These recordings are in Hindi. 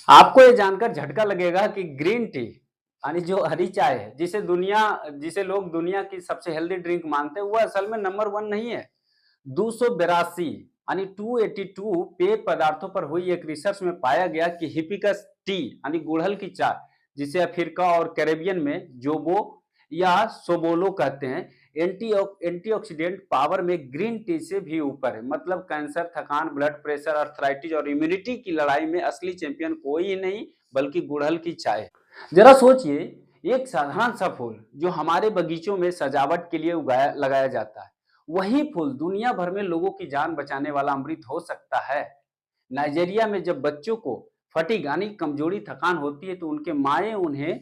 आपको ये जानकर झटका लगेगा कि ग्रीन टी यानी जो हरी चाय है, जिसे लोग दुनिया की सबसे हेल्दी ड्रिंक मानते हैं, वो असल में नंबर 1 नहीं है। 282 यानी 282 पेय पदार्थों पर हुई एक रिसर्च में पाया गया कि हिबिस्कस टी यानी गुड़हल की चाय, जिसे अफ्रीका और कैरेबियन में जोबो या सोबोलो कहते हैं, एंटीऑक्सीडेंट पावर में ग्रीन टी से भी ऊपर है। मतलब कैंसर, थकान, ब्लड प्रेशर, अर्थराइटिस और इम्यूनिटी की लड़ाई में असली चैंपियन कोई ही नहीं बल्कि गुड़हल की चाय है। जरा सोचिए, एक साधारण सा फूल जो हमारे बगीचों में सजावट के लिए लगाया जाता है, वही फूल दुनिया भर में लोगों की जान बचाने वाला अमृत हो सकता है। नाइजीरिया में जब बच्चों को फटीग यानी कमजोरी, थकान होती है तो उनके माए उन्हें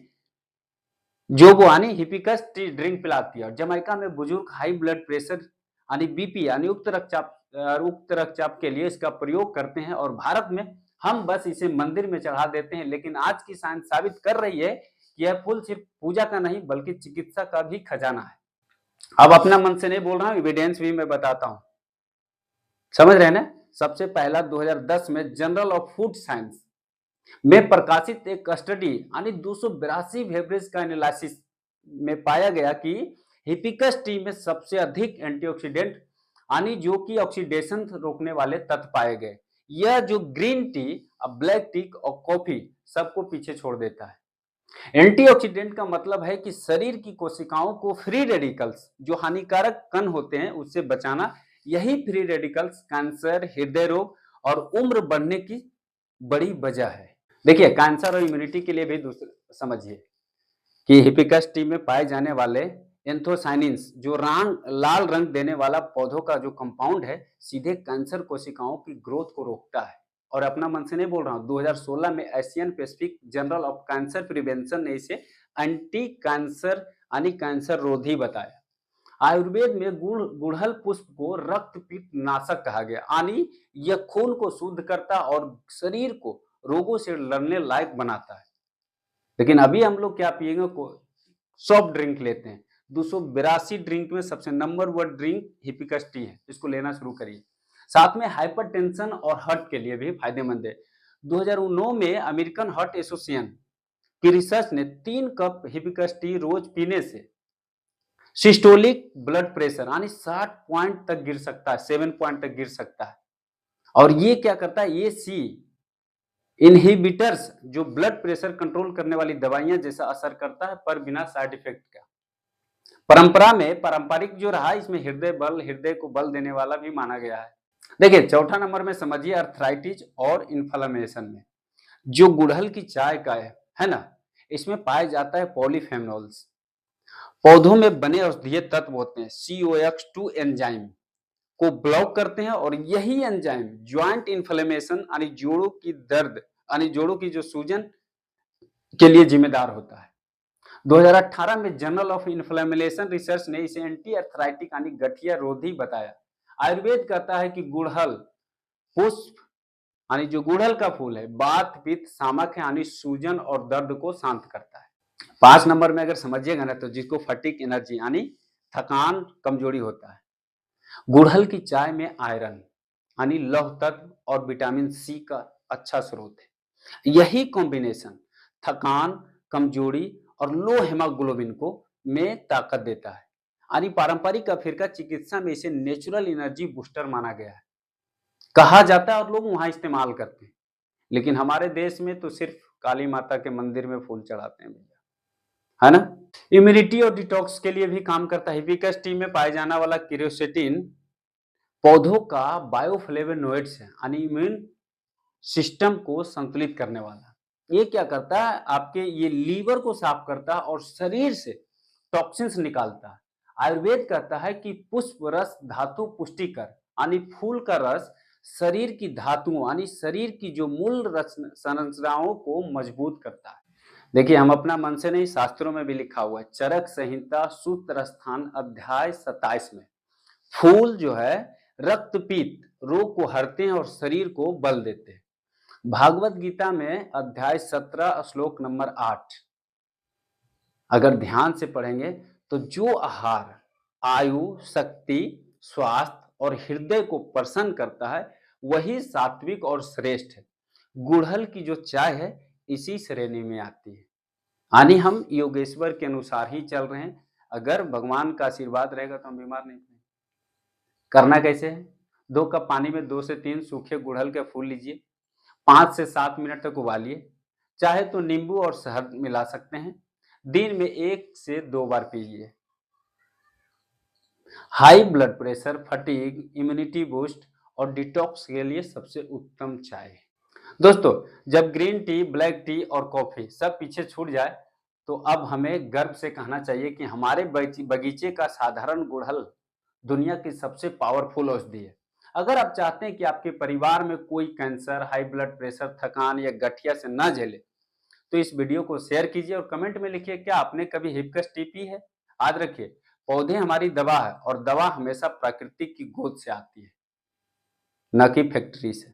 जोबोआनी हिबिस्कस टी ड्रिंक पिलाती है। और जमैका में बुजुर्ग हाई ब्लड प्रेशर यानी बीपी यानी उक्त रक्तचाप के लिए इसका प्रयोग करते हैं। और भारत में हम बस इसे मंदिर में चढ़ा देते हैं, लेकिन आज की साइंस साबित कर रही है कि यह फूल सिर्फ पूजा का नहीं बल्कि चिकित्सा का भी खजाना है। अब अपना मन से नहीं बोल रहा हूं, एविडेंस भी मैं बताता हूं। समझ रहे हैं ना? सबसे पहला 2010 में जर्नल ऑफ फूड साइंस में प्रकाशित एक स्टडी यानी 282 बेवरेज का एनालिसिस में पाया गया कि हिबिस्कस टी में सबसे अधिक एंटीऑक्सीडेंट यानी जो कि ऑक्सीडेशन रोकने वाले तत्व पाए गए। यह जो ग्रीन टी, ब्लैक टी और कॉफी सबको पीछे छोड़ देता है। एंटीऑक्सीडेंट का मतलब है कि शरीर की कोशिकाओं को फ्री रेडिकल्स, जो हानिकारक कण होते हैं, उससे बचाना। यही फ्री रेडिकल्स कैंसर, हृदय रोग और उम्र बढ़ने की बड़ी वजह है। देखिए, कैंसर और इम्यूनिटी के लिए भी दूसरा समझिए कि हिबिस्कस टी में पाए जाने वाले एंथोसाइनिन्स, जो लाल रंग देने वाला पौधों का जो कंपाउंड है, सीधे कैंसर कोशिकाओं की ग्रोथ को रोकता है। और अपना मन से नहीं बोल रहा हूं, 2016 में Asian Pacific journal of cancer prevention ने इसे एंटी कैंसर यानी कैंसर रोधी बताया। आयुर्वेद में गुड़हल पुष्प को रक्तपित्त नाशक कहा गया, यानी यह खून को शुद्ध करता और शरीर को रोगों से लड़ने लायक बनाता है। लेकिन अभी हम लोग क्या पिएंगे? सॉफ्ट ड्रिंक लेते हैं। 282 ड्रिंक में सबसे नंबर 1 ड्रिंक हिबिस्कस टी है, इसको लेना शुरू करिए। साथ में हाइपरटेंशन और हार्ट के लिए भी फायदेमंद है। 2009 में अमेरिकन हार्ट एसोसिएशन की रिसर्च ने 3 कप हिबिस्कस टी रोज पीने से सिस्टोलिक ब्लड प्रेशर यानी 60 पॉइंट तक गिर सकता है, 7 पॉइंट तक गिर सकता है। और ये क्या करता है? ये सी इनहिबिटर्स, जो ब्लड प्रेशर कंट्रोल करने वाली दवाइयां जैसा असर करता है, पर बिना साइड इफेक्ट का। पारंपरिक जो रहा, इसमें हृदय को बल देने वाला भी माना गया है। देखिए, चौथा नंबर में समझिए अर्थराइटिस और इन्फ्लेमेशन में जो गुड़हल की चाय का है ना, इसमें पाया जाता है पॉलीफेनोल्स। पौधों में बने औषधीय तत्व होते हैं, COX2 एंजाइम को ब्लॉक करते हैं। और यही एंजाइम ज्वाइंट इन्फ्लेमेशन यानी जोड़ों की दर्द यानी जोड़ों की जो सूजन के लिए जिम्मेदार होता है। 2018 में जर्नल ऑफ इन्फ्लेमेशन रिसर्च ने इसे एंटी अर्थराइटिक यानी गठिया रोधी बताया। आयुर्वेद कहता है कि गुड़हल पुष्प यानी जो गुड़हल का फूल है, वात पित्त सामक है यानी सूजन और दर्द को शांत करता है। 5 नंबर में अगर समझिएगा ना, तो जिसको फटीग एनर्जी यानी थकान, कमजोरी होता है, गुड़हल की चाय में आयरन यानी लौह तत्व और विटामिन सी का अच्छा स्रोत है। यही कॉम्बिनेशन थकान, कमजोरी और लो हेमोग्लोबिन को में ताकत देता है। यानी पारंपरिक अफ्रीका चिकित्सा में इसे नेचुरल एनर्जी बूस्टर माना गया है, कहा जाता है, और लोग वहां इस्तेमाल करते हैं। लेकिन हमारे देश में तो सिर्फ काली माता के मंदिर में फूल चढ़ाते हैं भैया, है ना? इम्यूनिटी और डिटॉक्स के लिए भी काम करता है। हिबिस्कस टी में पाए जाने वाला क्यूरसेटिन पौधों का बायोफ्लेवोनोइड्स है, यानी इम्यून सिस्टम को संतुलित करने वाला। ये क्या करता है? आपके ये लीवर को साफ करता है और शरीर से टॉक्सिन्स निकालता है। आयुर्वेद कहता है कि पुष्प रस धातु पुष्टिकर यानी फूल का रस शरीर की धातुओं यानी शरीर की जो मूल संरचनाओं को मजबूत करता है। देखिए, हम अपना मन से नहीं, शास्त्रों में भी लिखा हुआ है। चरक संहिता सूत्र स्थान अध्याय 27 में फूल जो है रक्तपित्त रोग को हरते हैं और शरीर को बल देते हैं। भागवत गीता में अध्याय 17 श्लोक नंबर 8 अगर ध्यान से पढ़ेंगे तो जो आहार आयु, शक्ति, स्वास्थ्य और हृदय को प्रसन्न करता है, वही सात्विक और श्रेष्ठ है। गुड़हल की जो चाय है इसी श्रेणी में आती है। यानी हम योगेश्वर के अनुसार ही चल रहे हैं। अगर भगवान का आशीर्वाद रहेगा तो हम बीमार नहीं पड़ेंगे। करना कैसे है? 2 कप पानी में 2 से 3 सूखे गुड़हल के फूल लीजिए, 5 से 7 मिनट तक उबालिए। चाहे तो नींबू और शहद मिला सकते हैं। दिन में 1 से 2 बार पीजिए। High blood pressure, fatigue, immunity boost और डिटॉक्स के लिए सबसे उत्तम चाय है। दोस्तों, जब ग्रीन टी, ब्लैक टी और कॉफी सब पीछे छूट जाए, तो अब हमें गर्व से कहना चाहिए कि हमारे बगीचे का साधारण गुड़हल दुनिया की सबसे पावरफुल औषधि है। अगर आप चाहते हैं कि आपके परिवार में कोई कैंसर, हाई ब्लड प्रेशर, थकान या गठिया से ना झेले, तो इस वीडियो को शेयर कीजिए और कमेंट में लिखिए, क्या आपने कभी हिबिस्कस टी पी है? याद रखिए, पौधे हमारी दवा है और दवा हमेशा प्रकृति की गोद से आती है, न कि फैक्ट्री से।